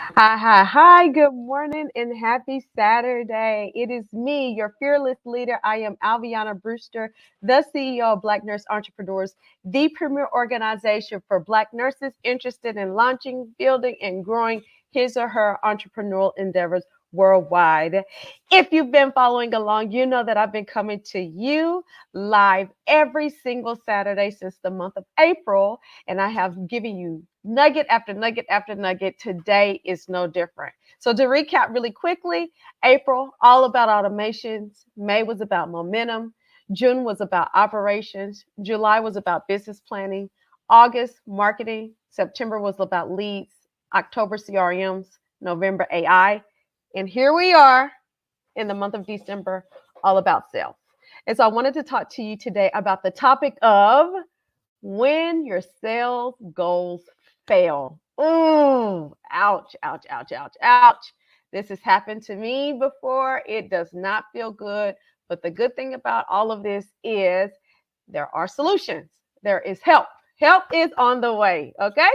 Hi, hi, hi. Good morning and happy Saturday. It is me, your fearless leader. I am Alviana Brewster, the CEO of Black Nurse Entrepreneurs, the premier organization for Black nurses interested in launching, building, and growing his or her entrepreneurial endeavors worldwide. If you've been following along, you know that I've been coming to you live every single Saturday since the month of April, and I have given you nugget after nugget after nugget. Today is no different. So, to recap really quickly, April, all about automations. May was about momentum. June was about operations. July was about business planning. August, marketing. September was about leads. October, CRMs. November, AI. And here we are in the month of December, all about sales. And so I wanted to talk to you today about the topic of when your sales goals fail. Ooh, ouch, ouch, ouch, ouch, ouch. This has happened to me before. It does not feel good. But the good thing about all of this is there are solutions. There is help. Help is on the way. Okay.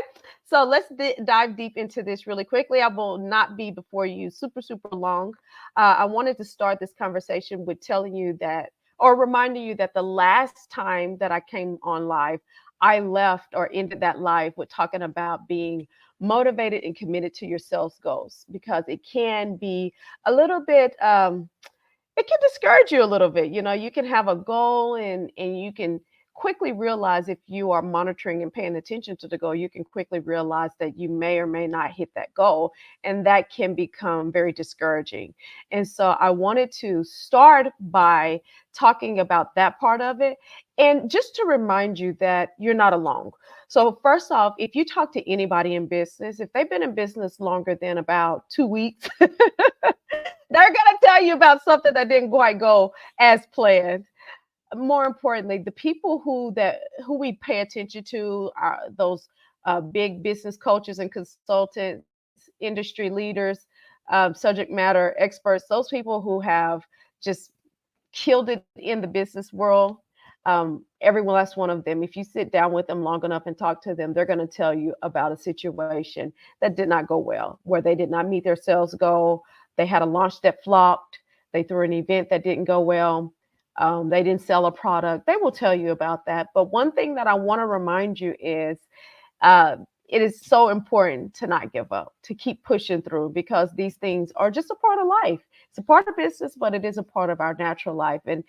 So let's dive deep into this really quickly. I will not be before you super, super long. I wanted to start this conversation with telling you that, or reminding you that the last time that I came on live, I left or ended that live with talking about being motivated and committed to your sales goals because it can be a little bit it can discourage you a little bit. You know, you can have a goal and you can quickly realize if you are monitoring and paying attention to the goal, you can quickly realize that you may or may not hit that goal. And that can become very discouraging. And so I wanted to start by talking about that part of it. And just to remind you that you're not alone. So, first off, if you talk to anybody in business, if they've been in business longer than about 2 weeks, they're going to tell you about something that didn't quite go as planned. More importantly, the people who we pay attention to are those big business coaches and consultants, industry leaders, subject matter experts, those people who have just killed it in the business world. Every last one of them, if you sit down with them long enough and talk to them, they're going to tell you about a situation that did not go well, where they did not meet their sales goal. They had a launch that flopped. They threw an event that didn't go well. They didn't sell a product. They will tell you about that. But one thing that I want to remind you is uh, it is so important to not give up, to keep pushing through because these things are just a part of life. It's a part of business, but it is a part of our natural life. And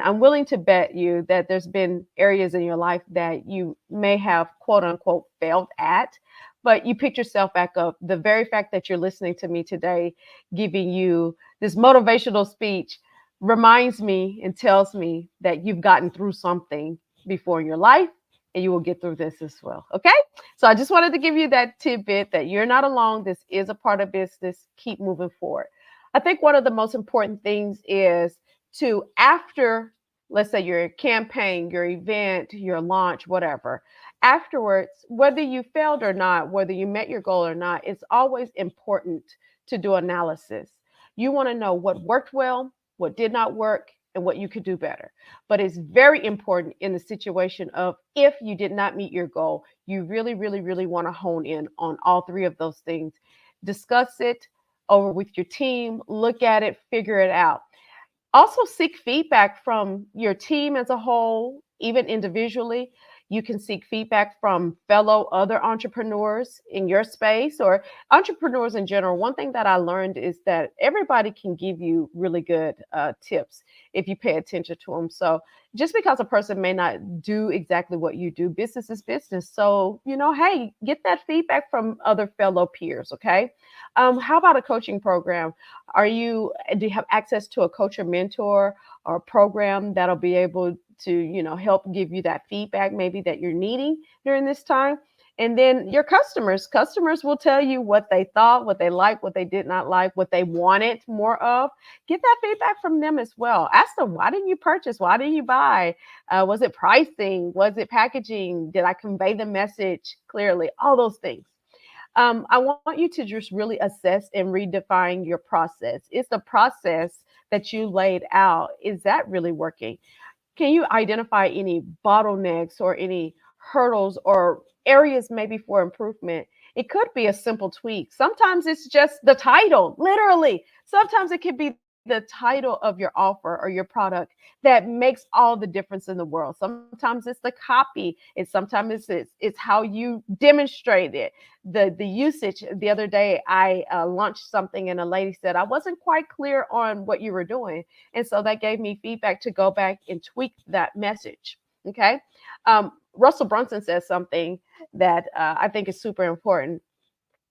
I'm willing to bet you that there's been areas in your life that you may have quote unquote failed at, but you picked yourself back up. The very fact that you're listening to me today, giving you this motivational speech, reminds me and tells me that you've gotten through something before in your life and you will get through this as well. Okay. So I just wanted to give you that tidbit that you're not alone. This is a part of business. Keep moving forward. I think one of the most important things is to, after, let's say, your campaign, your event, your launch, whatever, afterwards, whether you failed or not, whether you met your goal or not, it's always important to do analysis. You want to know what worked well, what did not work, and what you could do better. But it's very important in the situation of if you did not meet your goal, you really, really, really want to hone in on all three of those things. Discuss it over with your team, look at it, figure it out. Also, seek feedback from your team as a whole, even individually. You can seek feedback from fellow other entrepreneurs in your space or entrepreneurs in general. One thing that I learned is that everybody can give you really good tips if you pay attention to them. So, just because a person may not do exactly what you do, business is business. So, hey, get that feedback from other fellow peers, okay? How about a coaching program? Do you have access to a coach or mentor or a program that'll be able to, help give you that feedback maybe that you're needing during this time? And then your customers will tell you what they thought, what they liked, what they did not like, what they wanted more of. Get that feedback from them as well. Ask them, why didn't you purchase? Why didn't you buy? Was it pricing? Was it packaging? Did I convey the message clearly? All those things. I want you to just really assess and redefine your process. Is the process that you laid out, is that really working? Can you identify any bottlenecks or any hurdles or areas maybe for improvement? It could be a simple tweak. Sometimes it's just the title, literally. Sometimes it could be the title of your offer or your product that makes all the difference in the world. Sometimes it's the copy. It's how you demonstrate it, the usage. The other day, I launched something, and a lady said I wasn't quite clear on what you were doing, and so that gave me feedback to go back and tweak that message. Okay. Russell Brunson says something that I think is super important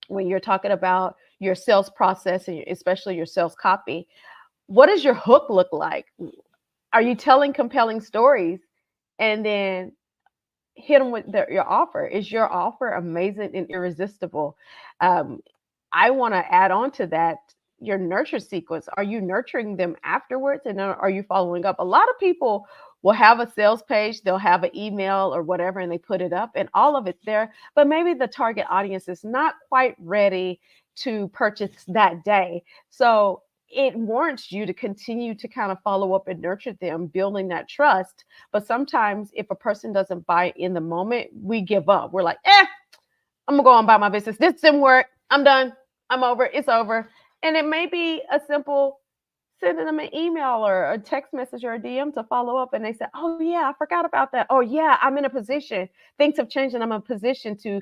when you're talking about your sales process and especially your sales copy. What does your hook look like? Are you telling compelling stories and then hit them with your offer? Is your offer amazing and irresistible? Um, I want to add on to that your nurture sequence. Are you nurturing them afterwards? And then are you following up? A lot of people will have a sales page, they'll have an email or whatever, and they put it up and all of it's there. But maybe the target audience is not quite ready to purchase that day. So it warrants you to continue to kind of follow up and nurture them, building that trust. But sometimes if a person doesn't buy in the moment, we give up. We're like, I'm gonna go on about my business. This didn't work. I'm done. I'm over. It's over. And it may be a simple sending them an email or a text message or a DM to follow up. And they say, oh, yeah, I forgot about that. Oh, yeah, I'm in a position. Things have changed and I'm in a position to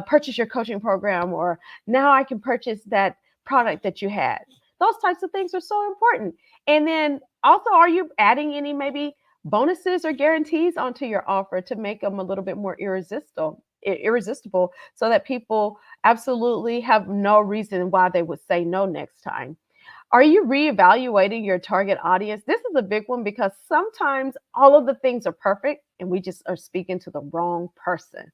purchase your coaching program, or now I can purchase that product that you had. Those types of things are so important. And then also, are you adding any maybe bonuses or guarantees onto your offer to make them a little bit more irresistible so that people absolutely have no reason why they would say no next time? Are you reevaluating your target audience? This is a big one because sometimes all of the things are perfect and we just are speaking to the wrong person.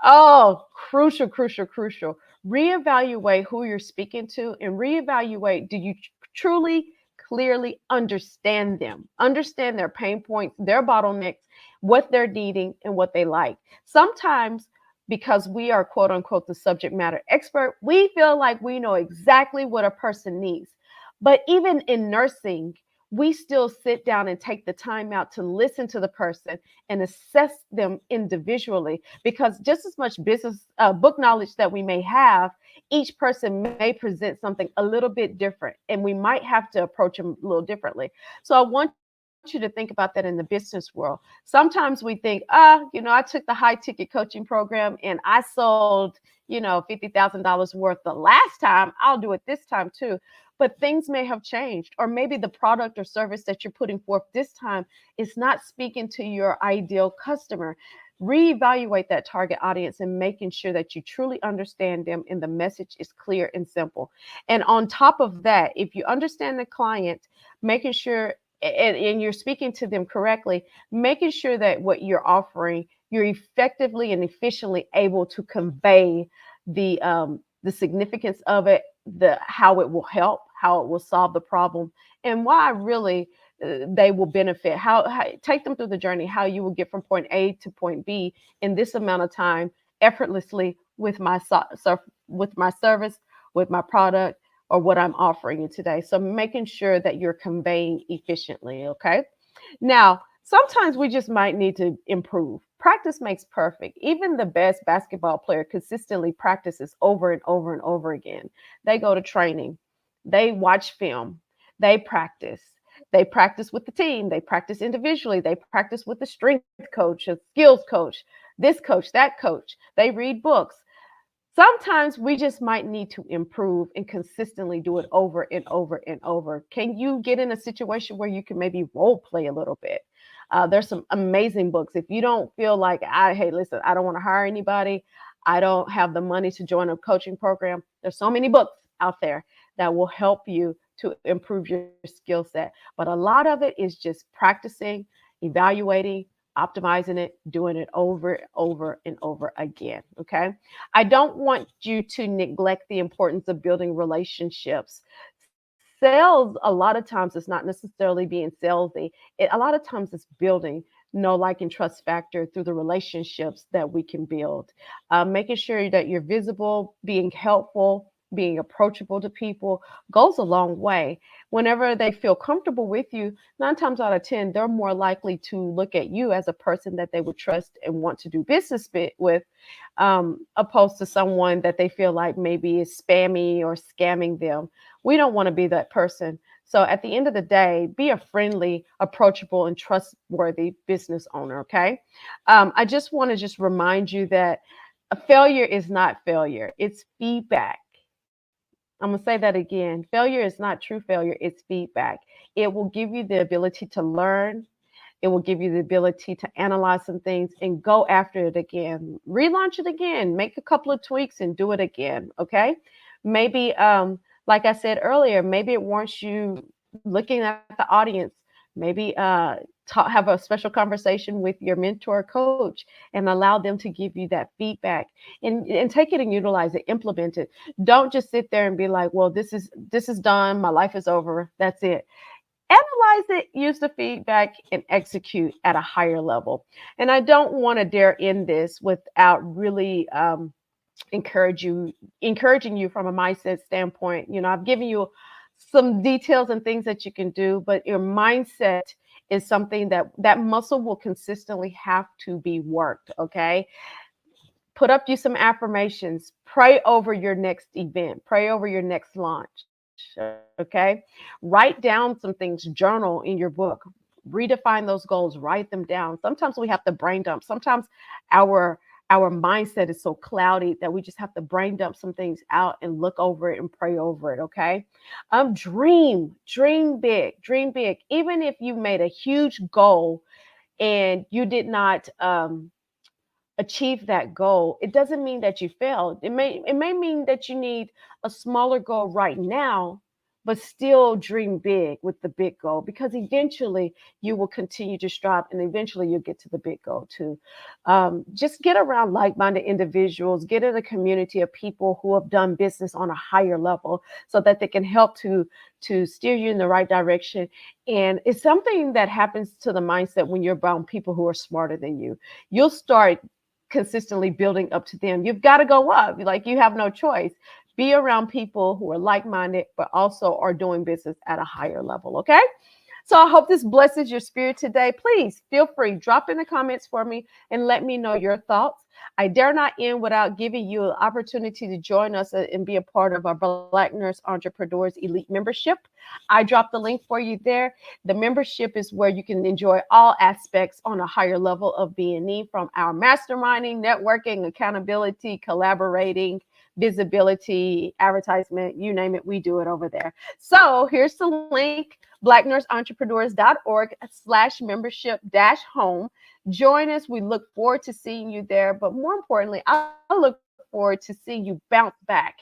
Oh, crucial, crucial, crucial. Reevaluate who you're speaking to and reevaluate, do you truly, clearly understand them? Understand their pain points, their bottlenecks, what they're needing, and what they like. Sometimes, because we are quote unquote the subject matter expert, we feel like we know exactly what a person needs. But even in nursing, we still sit down and take the time out to listen to the person and assess them individually, because just as much business book knowledge that we may have, each person may present something a little bit different and we might have to approach them a little differently. So I want you to think about that in the business world. Sometimes we think, I took the high ticket coaching program and I sold, $50,000 worth the last time. I'll do it this time too. But things may have changed, or maybe the product or service that you're putting forth this time is not speaking to your ideal customer. Reevaluate that target audience and making sure that you truly understand them and the message is clear and simple. And on top of that, if you understand the client, making sure and you're speaking to them correctly, making sure that what you're offering, you're effectively and efficiently able to convey the significance of it, the how it will help, how it will solve the problem, and why really they will benefit. How take them through the journey, how you will get from point A to point B in this amount of time effortlessly with with my service, with my product, or what I'm offering you today. So making sure that you're conveying efficiently, okay? Now, sometimes we just might need to improve. Practice makes perfect. Even the best basketball player consistently practices over and over and over again. They go to training, they watch film, they practice. They practice with the team, they practice individually, they practice with the strength coach, a skills coach, that coach. They read books. Sometimes we just might need to improve and consistently do it over and over and over. Can you get in a situation where you can maybe role play a little bit? There's some amazing books. If you don't feel like, hey, listen, I don't want to hire anybody, I don't have the money to join a coaching program, there's so many books out there that will help you to improve your skill set. But a lot of it is just practicing, evaluating, optimizing it, doing it over and over again. Okay. I don't want you to neglect the importance of building relationships. Sales, a lot of times, it's not necessarily being salesy. A lot of times, it's building know, like, and trust factor through the relationships that we can build. Making sure that you're visible, being helpful, being approachable to people goes a long way. Whenever they feel comfortable with you, 9 times out of 10, they're more likely to look at you as a person that they would trust and want to do business with, opposed to someone that they feel like maybe is spammy or scamming them. We don't want to be that person. So at the end of the day, be a friendly, approachable, and trustworthy business owner. Okay. I just want to just remind you that a failure is not failure. It's feedback. I'm going to say that again. Failure is not true failure. It's feedback. It will give you the ability to learn. It will give you the ability to analyze some things and go after it again. Relaunch it again. Make a couple of tweaks and do it again. Okay. Maybe, like I said earlier, maybe it wants you looking at the audience. Maybe have a special conversation with your mentor coach and allow them to give you that feedback and take it and utilize it, implement it. Don't just sit there and be like, well, this is done. My life is over. That's it. Analyze it, use the feedback, and execute at a higher level. And I don't want to dare end this without really encouraging you from a mindset standpoint. I've given you some details and things that you can do, but your mindset is something that muscle will consistently have to be worked. Okay. Put up you some affirmations, pray over your next event, pray over your next launch. Okay. Write down some things, journal in your book, redefine those goals, write them down. Sometimes we have to brain dump. Sometimes our our mindset is so cloudy that we just have to brain dump some things out and look over it and pray over it. Okay. Dream big, dream big. Even if you made a huge goal and you did not achieve that goal, it doesn't mean that you failed. It may mean that you need a smaller goal right now, but still dream big with the big goal, because eventually you will continue to strive and eventually you'll get to the big goal too. Just get around like-minded individuals, get in a community of people who have done business on a higher level so that they can help to steer you in the right direction. And it's something that happens to the mindset when you're around people who are smarter than you. You'll start consistently building up to them. You've got to go up. Like, you have no choice. Be around people who are like-minded, but also are doing business at a higher level. Okay. So I hope this blesses your spirit today. Please feel free, drop in the comments for me and let me know your thoughts. I dare not end without giving you an opportunity to join us and be a part of our Black Nurse Entrepreneurs Elite Membership. I dropped the link for you there. The membership is where you can enjoy all aspects on a higher level of B&E, from our masterminding, networking, accountability, collaborating, visibility, advertisement, you name it, we do it over there. So here's the link, blacknurseentrepreneurs.org/membership-home. Join us. We look forward to seeing you there. But more importantly, I look forward to seeing you bounce back.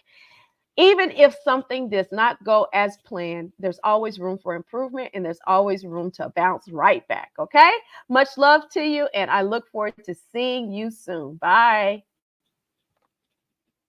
Even if something does not go as planned, there's always room for improvement and there's always room to bounce right back. Okay? Much love to you, and I look forward to seeing you soon. Bye.